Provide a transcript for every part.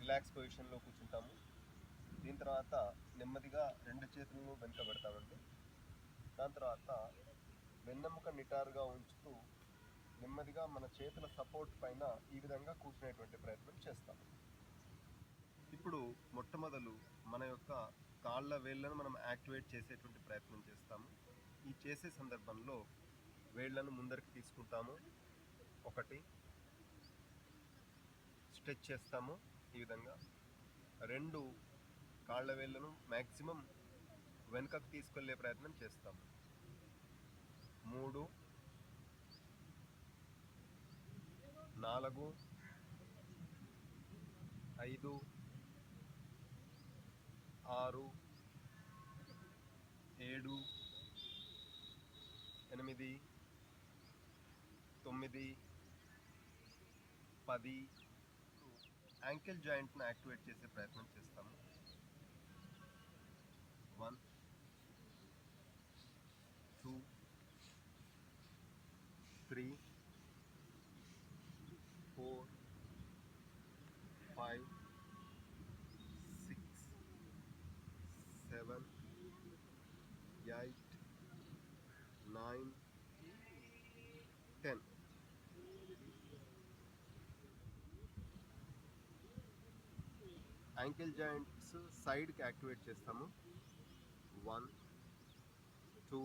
Relax పొజిషన్లో కూర్చుంటాము. దీని తర్వాత నెమ్మదిగా రెండు చేతులను వెనుక పెడతామండి. దాని తర్వాత వెన్నెముక నిటారుగా ఉంచుతూ నెమ్మదిగా మన చేతుల సపోర్ట్ పైన ఈ విధంగా కూర్చునేటువంటి ప్రయత్నం చేస్తాము. ఇప్పుడు మొట్టమొదలు మన యొక్క కాళ్ళ వేళ్ళను మనం యాక్టివేట్ చేసేటువంటి ప్రయత్నం చేస్తాము. ఈ చేసే సందర్భంలో వేళ్ళను ముందరికి తీసుకుంటాము. ఒకటి స్ట్రెచ్ చేస్తాము. ఈ విధంగా రెండు కాళ్ళ వేళ్ళను మ్యాక్సిమం వెనుకకు తీసుకెళ్లే ప్రయత్నం చేస్తాము. 3 4 5 6 7 8 9 10 యాంకిల్ జాయింట్ను యాక్టివేట్ చేసే ప్రయత్నం చేస్తాము. 1 2 3 4 5 6 7 8 9 10. యాంకిల్ జాయింట్స్ సైడ్కి యాక్టివేట్ చేస్తాము. 1 2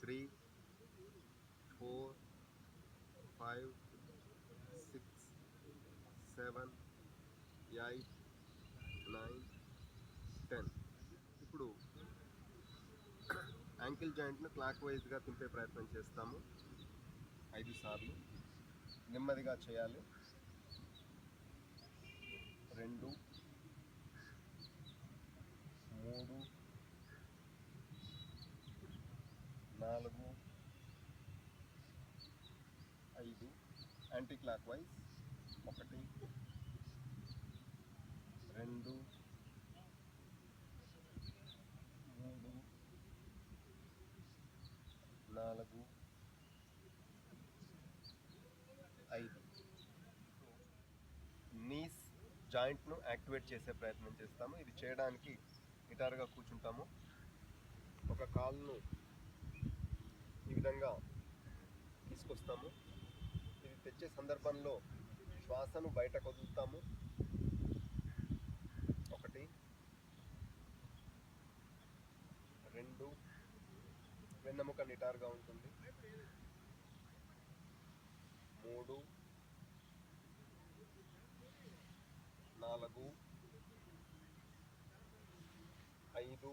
3 4 5 6 7 8 9 10. ఇప్పుడు యాంకిల్ జాయింట్ను క్లాక్ వైజ్గా తింపే ప్రయత్నం చేస్తాము. 5 సార్లు నెమ్మదిగా చేయాలి. 2 3 4 5 యాంటీ క్లాక్ వైజ్. 1 2 3 4 5. నీస్ జాయింట్ను యాక్టివేట్ చేసే ప్రయత్నం చేస్తాము. ఇది చేయడానికి నిటారుగా కూర్చుంటాము. ఒక కాలును ఈ విధంగా తీసుకొస్తాము. ఇది తెచ్చే సందర్భంలో శ్వాసను బయటకు వదులుతాము. 1 2 వెన్నెముక నిటారుగా ఉంటుంది. 3 4 5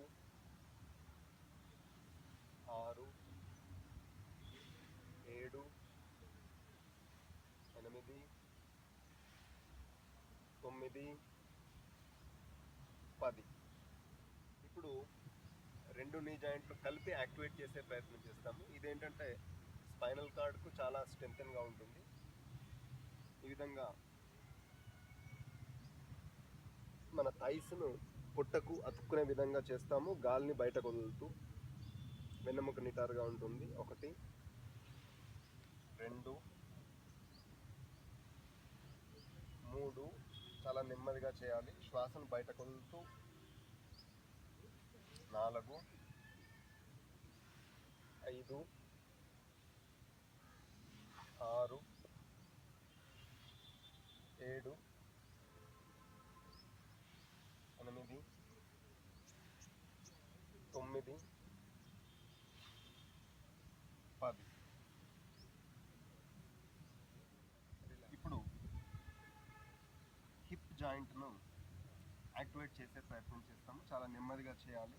6 7 8 9 10. ఇప్పుడు రెండు నీ జాయింట్లు కలిపి యాక్టివేట్ చేసే ప్రయత్నం చేస్తాము. ఇదేంటంటే స్పైనల్ కార్డ్కు చాలా స్ట్రెంగ్తన్గా ఉంటుంది. ఈ విధంగా మన థైస్ను పొట్టకు అతుక్కునే విధంగా చేస్తాము. గాలిని బయటకు వదులుతూ వెన్నెముక నిటారుగా ఉంటుంది. 1 2 3 చాలా నెమ్మదిగా చేయాలి. శ్వాసను బయటకు వదులుతూ 4 5 6 7 8 9 10. ఇప్పుడు హిప్ జాయింట్ను యాక్టివేట్ చేసే ప్రయత్నం చేస్తాము. చాలా నెమ్మదిగా చేయాలి.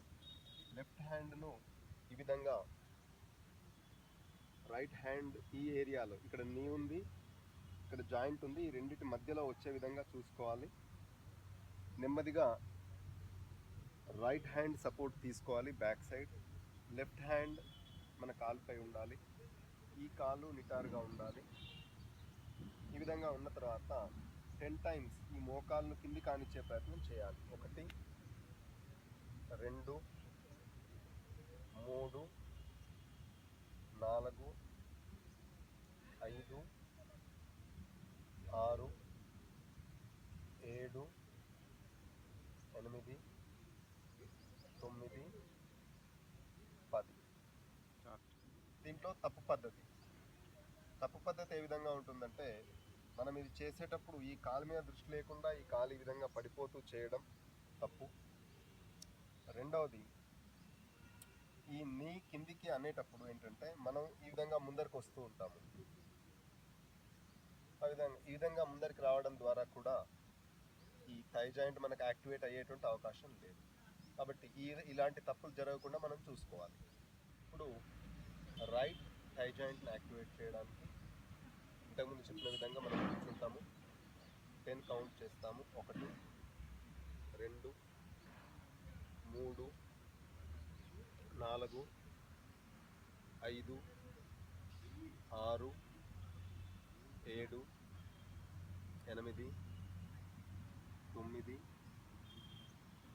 లెఫ్ట్ హ్యాండ్ను ఈ విధంగా రైట్ హ్యాండ్ ఈ ఏరియాలో, ఇక్కడ నీ ఉంది, ఇక్కడ జాయింట్ ఉంది, ఈ రెండింటి మధ్యలో వచ్చే విధంగా చూసుకోవాలి. నెమ్మదిగా రైట్ హ్యాండ్ సపోర్ట్ తీసుకోవాలి బ్యాక్ సైడ్. లెఫ్ట్ హ్యాండ్ మన కాలుపై ఉండాలి. ఈ కాలు నిటారుగా ఉండాలి. ఈ విధంగా ఉన్న తర్వాత 10 టైమ్స్ ఈ మోకాలను కింది కానిచ్చే ప్రయత్నం చేయాలి. 1 2 3 4 5 6 7 7, 8, 9, 10. దీంట్లో తప్పు పద్ధతి ఏ విధంగా ఉంటుందంటే, మనం ఇది చేసేటప్పుడు ఈ కాలు మీద దృష్టి లేకుండా ఈ కాలు ఈ విధంగా పడిపోతూ చేయడం తప్పు. రెండవది, ఈ నీ కిందికి అనేటప్పుడు ఏంటంటే మనం ఈ విధంగా ముందరికి వస్తూ ఉంటాము. ఈ విధంగా ముందరికి రావడం ద్వారా కూడా ఈ థై జాయింట్ మనకు యాక్టివేట్ అయ్యేటువంటి అవకాశం లేదు. కాబట్టి ఇలాంటి తప్పులు జరగకుండా మనం చూసుకోవాలి. ఇప్పుడు రైట్ థై జాయింట్ని యాక్టివేట్ చేయడానికి ఇంతకుముందు చెప్పిన విధంగా మనం కూర్చుంటాము. 10 కౌంట్ చేస్తాము. 1, 2, 3, 4, 5, 6, 7, 8, 9,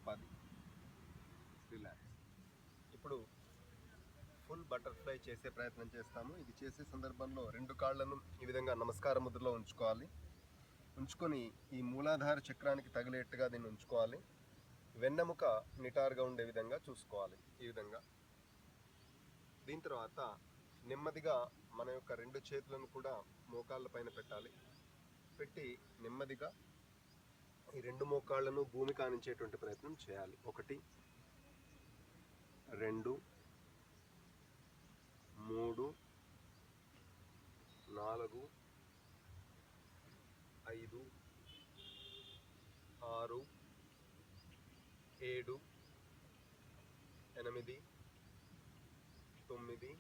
10. రిలాక్స్. ఇప్పుడు ఫుల్ బటర్ఫ్లై చేసే ప్రయత్నం చేస్తాము. ఇది చేసే సందర్భంలో 2 కాళ్ళను ఈ విధంగా నమస్కార ముద్రలో ఉంచుకోవాలి. ఉంచుకొని ఈ మూలాధార చక్రానికి తగిలేట్టుగా దీన్ని ఉంచుకోవాలి. వెన్నెముక నిటారుగా ఉండే విధంగా చూసుకోవాలి. ఈ విధంగా. దీని తర్వాత నెమ్మదిగా మన యొక్క 2 చేతులను కూడా మోకాళ్ళ పైన పెట్టాలి. పెట్టి నెమ్మదిగా ఈ 2 మోకాళ్ళను భూమికి ఆనించేటువంటి ప్రయత్నం చేయాలి. 1, 2, 3, 4, 5, 6, 7, 8, 9,